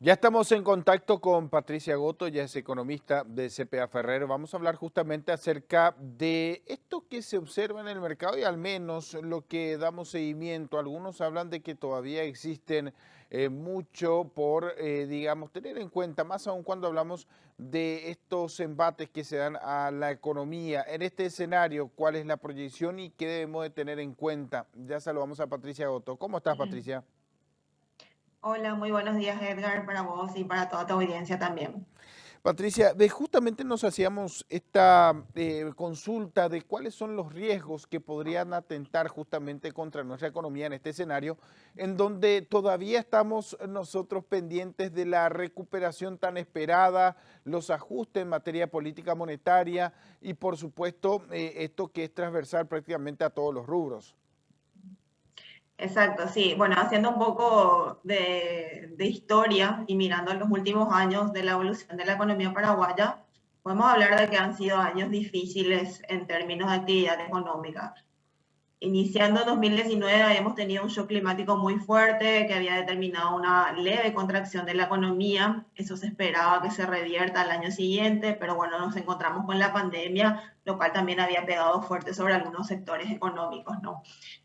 Ya estamos en contacto con Patricia Goto, ella es economista de CPA Ferrer. Vamos a hablar justamente acerca de esto que se observa en el mercado y al menos lo que damos seguimiento. Algunos hablan de que todavía existen mucho por, digamos, tener en cuenta, más aún cuando hablamos de estos embates que se dan a la economía. En este escenario, ¿cuál es la proyección y qué debemos de tener en cuenta? Ya saludamos a Patricia Goto. ¿Cómo estás, Patricia? Hola, muy buenos días Edgar, para vos y para toda tu audiencia también. Patricia, justamente nos hacíamos esta consulta de cuáles son los riesgos que podrían atentar justamente contra nuestra economía en este escenario, en donde todavía estamos nosotros pendientes de la recuperación tan esperada, los ajustes en materia política monetaria y por supuesto esto que es transversal prácticamente a todos los rubros. Exacto, sí. Bueno, haciendo un poco de historia y mirando los últimos años de la evolución de la economía paraguaya, podemos hablar de que han sido años difíciles en términos de actividad económica. Iniciando en 2019 habíamos tenido un shock climático muy fuerte que había determinado una leve contracción de la economía. Eso se esperaba que se revierta al año siguiente, pero bueno, nos encontramos con la pandemia, lo cual también había pegado fuerte sobre algunos sectores económicos, ¿no?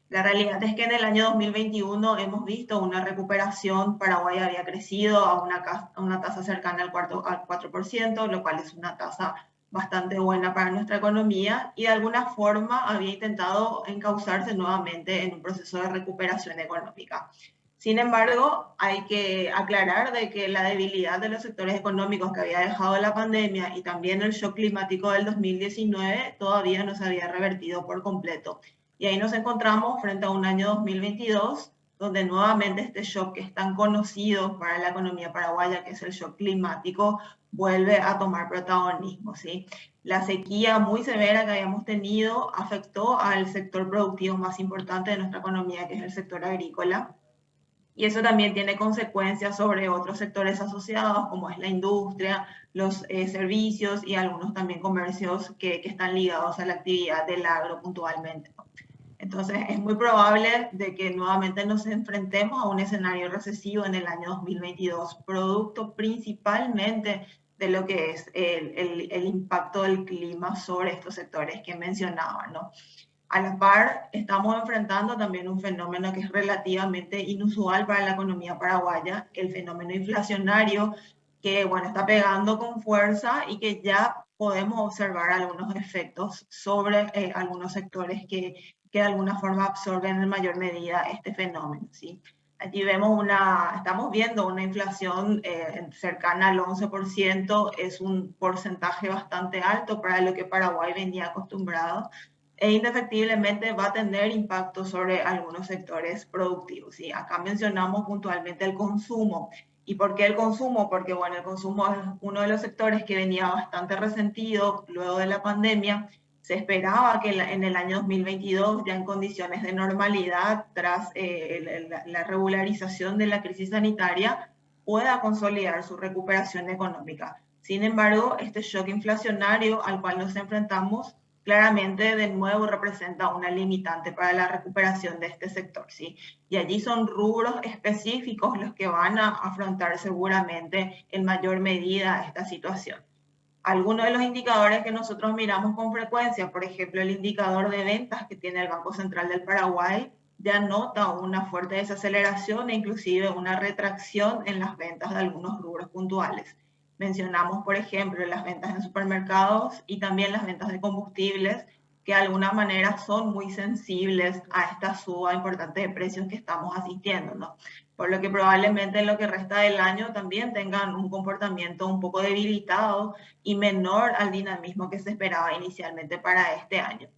La realidad es que en el año 2021 hemos visto una recuperación. Paraguay había crecido a una tasa cercana al 4%, lo cual es una tasa bastante buena para nuestra economía y de alguna forma había intentado encauzarse nuevamente en un proceso de recuperación económica. Sin embargo, hay que aclarar de que la debilidad de los sectores económicos que había dejado la pandemia y también el shock climático del 2019 todavía no se había revertido por completo. Y ahí nos encontramos frente a un año 2022 donde nuevamente este shock que es tan conocido para la economía paraguaya, que es el shock climático, vuelve a tomar protagonismo, ¿sí? La sequía muy severa que habíamos tenido afectó al sector productivo más importante de nuestra economía, que es el sector agrícola. Y eso también tiene consecuencias sobre otros sectores asociados, como es la industria, los servicios y algunos también comercios que están ligados a la actividad del agro puntualmente. Entonces, es muy probable de que nuevamente nos enfrentemos a un escenario recesivo en el año 2022, producto principalmente de lo que es el impacto del clima sobre estos sectores que mencionaba, ¿no? A la par, estamos enfrentando también un fenómeno que es relativamente inusual para la economía paraguaya, el fenómeno inflacionario, que bueno, está pegando con fuerza y que ya podemos observar algunos efectos sobre algunos sectores que de alguna forma absorben en mayor medida este fenómeno, ¿sí? Aquí estamos viendo una inflación cercana al 11%, es un porcentaje bastante alto para lo que Paraguay venía acostumbrado e indefectiblemente va a tener impacto sobre algunos sectores productivos. Y acá mencionamos puntualmente el consumo. ¿Y por qué el consumo? Porque bueno, el consumo es uno de los sectores que venía bastante resentido luego de la pandemia. Se esperaba que en el año 2022, ya en condiciones de normalidad, tras la regularización de la crisis sanitaria, pueda consolidar su recuperación económica. Sin embargo, este shock inflacionario al cual nos enfrentamos claramente de nuevo representa una limitante para la recuperación de este sector, ¿sí? Y allí son rubros específicos los que van a afrontar seguramente en mayor medida esta situación. Algunos de los indicadores que nosotros miramos con frecuencia, por ejemplo, el indicador de ventas que tiene el Banco Central del Paraguay, ya nota una fuerte desaceleración e inclusive una retracción en las ventas de algunos rubros puntuales. Mencionamos, por ejemplo, las ventas en supermercados y también las ventas de combustibles, que de alguna manera son muy sensibles a esta suba importante de precios que estamos asistiendo, ¿no? Por lo que probablemente en lo que resta del año también tengan un comportamiento un poco debilitado y menor al dinamismo que se esperaba inicialmente para este año.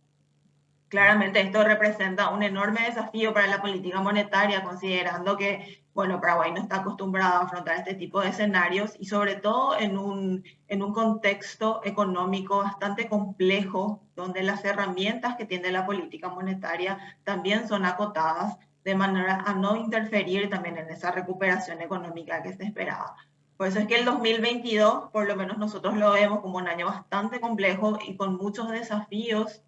Claramente esto representa un enorme desafío para la política monetaria, considerando que, bueno, Paraguay no está acostumbrado a afrontar este tipo de escenarios y sobre todo en un contexto económico bastante complejo, donde las herramientas que tiene la política monetaria también son acotadas, de manera a no interferir también en esa recuperación económica que se esperaba. Por eso es que el 2022, por lo menos nosotros lo vemos como un año bastante complejo y con muchos desafíos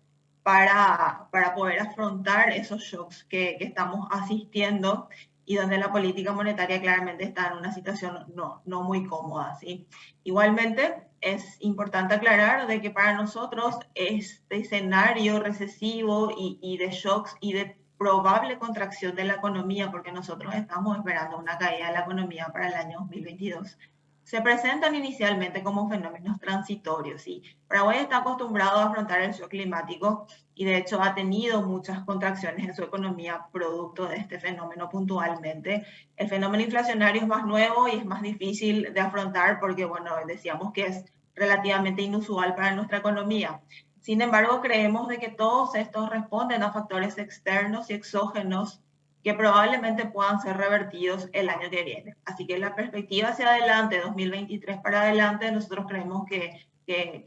para poder afrontar esos shocks que estamos asistiendo. y donde la política monetaria claramente está en una situación no muy cómoda, ¿sí? Igualmente, es importante aclarar de que para nosotros este escenario recesivo y de shocks y de probable contracción de la economía, porque nosotros estamos esperando una caída de la economía para el año 2022, se presentan inicialmente como fenómenos transitorios, ¿sí? Paraguay está acostumbrado a afrontar el shock climático y de hecho ha tenido muchas contracciones en su economía producto de este fenómeno puntualmente. El fenómeno inflacionario es más nuevo y es más difícil de afrontar porque, bueno, decíamos que es relativamente inusual para nuestra economía. Sin embargo, creemos de que todos estos responden a factores externos y exógenos que probablemente puedan ser revertidos el año que viene. Así que la perspectiva hacia adelante, 2023 para adelante, nosotros creemos que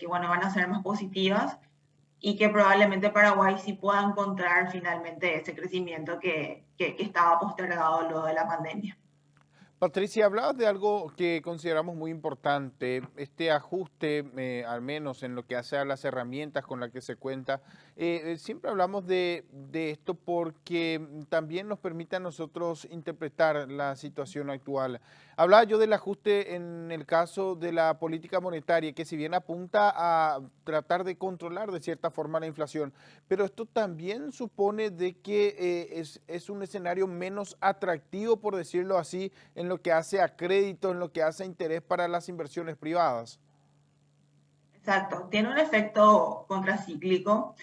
bueno, van a ser más positivas y que probablemente Paraguay sí pueda encontrar finalmente ese crecimiento que estaba postergado luego de la pandemia. Patricia, hablabas de algo que consideramos muy importante, este ajuste, al menos en lo que hace a las herramientas con las que se cuenta. Siempre hablamos de esto porque también nos permite a nosotros interpretar la situación actual. Hablaba yo del ajuste en el caso de la política monetaria, que si bien apunta a tratar de controlar de cierta forma la inflación, pero esto también supone de que es un escenario menos atractivo, por decirlo así, en lo que hace a crédito, en lo que hace a interés para las inversiones privadas. Exacto, tiene un efecto contracíclico.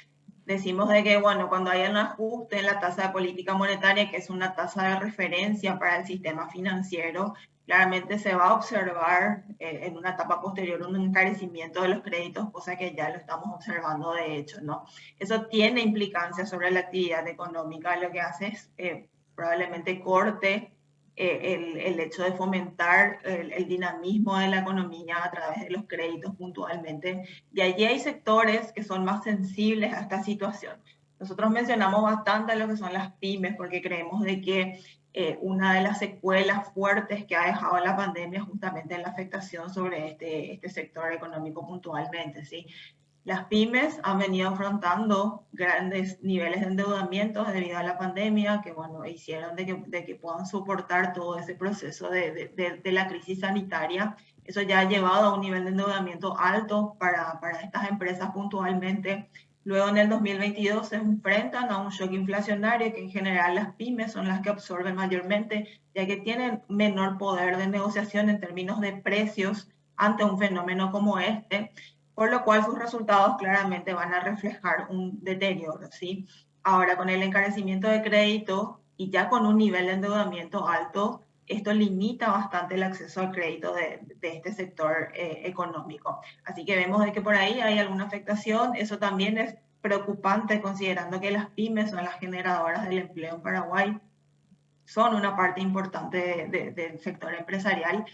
Decimos de que, bueno, cuando hay un ajuste en la tasa de política monetaria, que es una tasa de referencia para el sistema financiero, claramente se va a observar en una etapa posterior un encarecimiento de los créditos, cosa que ya lo estamos observando de hecho, ¿no? Eso tiene implicancias sobre la actividad económica, lo que hace es probablemente corte el hecho de fomentar el dinamismo de la economía a través de los créditos puntualmente. Y allí hay sectores que son más sensibles a esta situación. Nosotros mencionamos bastante lo que son las pymes porque creemos de que una de las secuelas fuertes que ha dejado la pandemia es justamente la afectación sobre este sector económico puntualmente, ¿sí? Las pymes han venido afrontando grandes niveles de endeudamiento debido a la pandemia, que bueno, hicieron de que puedan soportar todo ese proceso de la crisis sanitaria. Eso ya ha llevado a un nivel de endeudamiento alto para estas empresas puntualmente. Luego en el 2022 se enfrentan a un shock inflacionario que en general las pymes son las que absorben mayormente, ya que tienen menor poder de negociación en términos de precios ante un fenómeno como este, por lo cual sus resultados claramente van a reflejar un deterioro, ¿sí? Ahora, con el encarecimiento de crédito y ya con un nivel de endeudamiento alto, esto limita bastante el acceso al crédito de este sector económico. Así que vemos de que por ahí hay alguna afectación. Eso también es preocupante considerando que las pymes son las generadoras del empleo en Paraguay, son una parte importante del sector empresarial,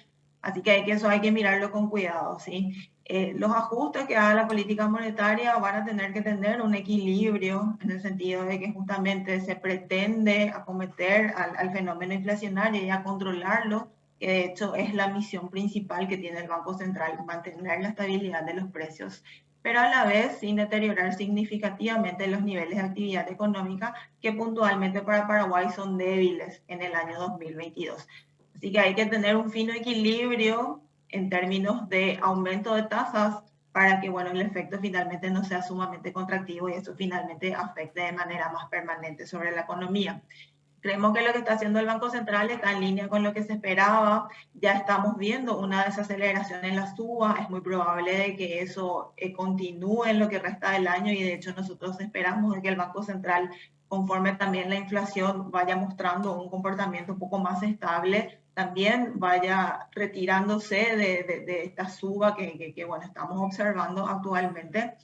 así que eso hay que mirarlo con cuidado, ¿sí? Los ajustes que haga la política monetaria van a tener que tener un equilibrio en el sentido de que justamente se pretende acometer al fenómeno inflacionario y a controlarlo, que de hecho es la misión principal que tiene el Banco Central, mantener la estabilidad de los precios, pero a la vez sin deteriorar significativamente los niveles de actividad económica que puntualmente para Paraguay son débiles en el año 2022. Así que hay que tener un fino equilibrio en términos de aumento de tasas para que, bueno, el efecto finalmente no sea sumamente contractivo y eso finalmente afecte de manera más permanente sobre la economía. Creemos que lo que está haciendo el Banco Central está en línea con lo que se esperaba. Ya estamos viendo una desaceleración en la suba. Es muy probable de que eso continúe en lo que resta del año y de hecho nosotros esperamos de que el Banco Central, conforme también la inflación vaya mostrando un comportamiento un poco más estable, también vaya retirándose de esta suba que, bueno, estamos observando actualmente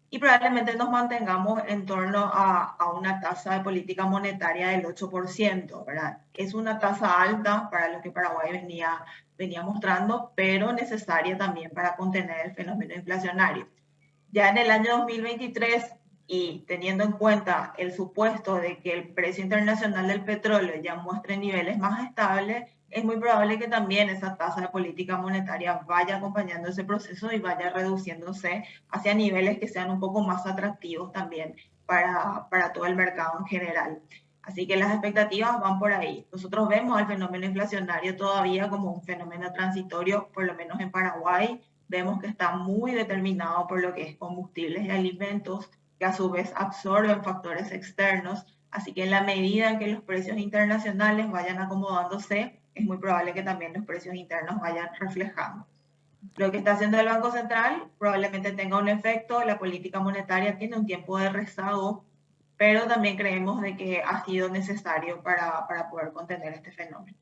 y probablemente nos mantengamos en torno a una tasa de política monetaria del 8%, ¿verdad? Es una tasa alta para lo que Paraguay venía mostrando, pero necesaria también para contener el fenómeno inflacionario. Ya en el año 2023 y teniendo en cuenta el supuesto de que el precio internacional del petróleo ya muestre niveles más estables, es muy probable que también esa tasa de política monetaria vaya acompañando ese proceso y vaya reduciéndose hacia niveles que sean un poco más atractivos también para todo el mercado en general. Así que las expectativas van por ahí. Nosotros vemos al fenómeno inflacionario todavía como un fenómeno transitorio, por lo menos en Paraguay. Vemos que está muy determinado por lo que es combustibles y alimentos, que a su vez absorben factores externos. Así que en la medida en que los precios internacionales vayan acomodándose, es muy probable que también los precios internos vayan reflejando. Lo que está haciendo el Banco Central probablemente tenga un efecto, la política monetaria tiene un tiempo de rezago, pero también creemos de que ha sido necesario para poder contener este fenómeno.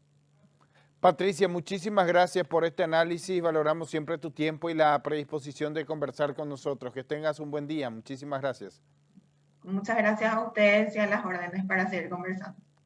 Patricia, muchísimas gracias por este análisis. Valoramos siempre tu tiempo y la predisposición de conversar con nosotros. Que tengas un buen día. Muchísimas gracias. Muchas gracias a ustedes y a las órdenes para seguir conversando.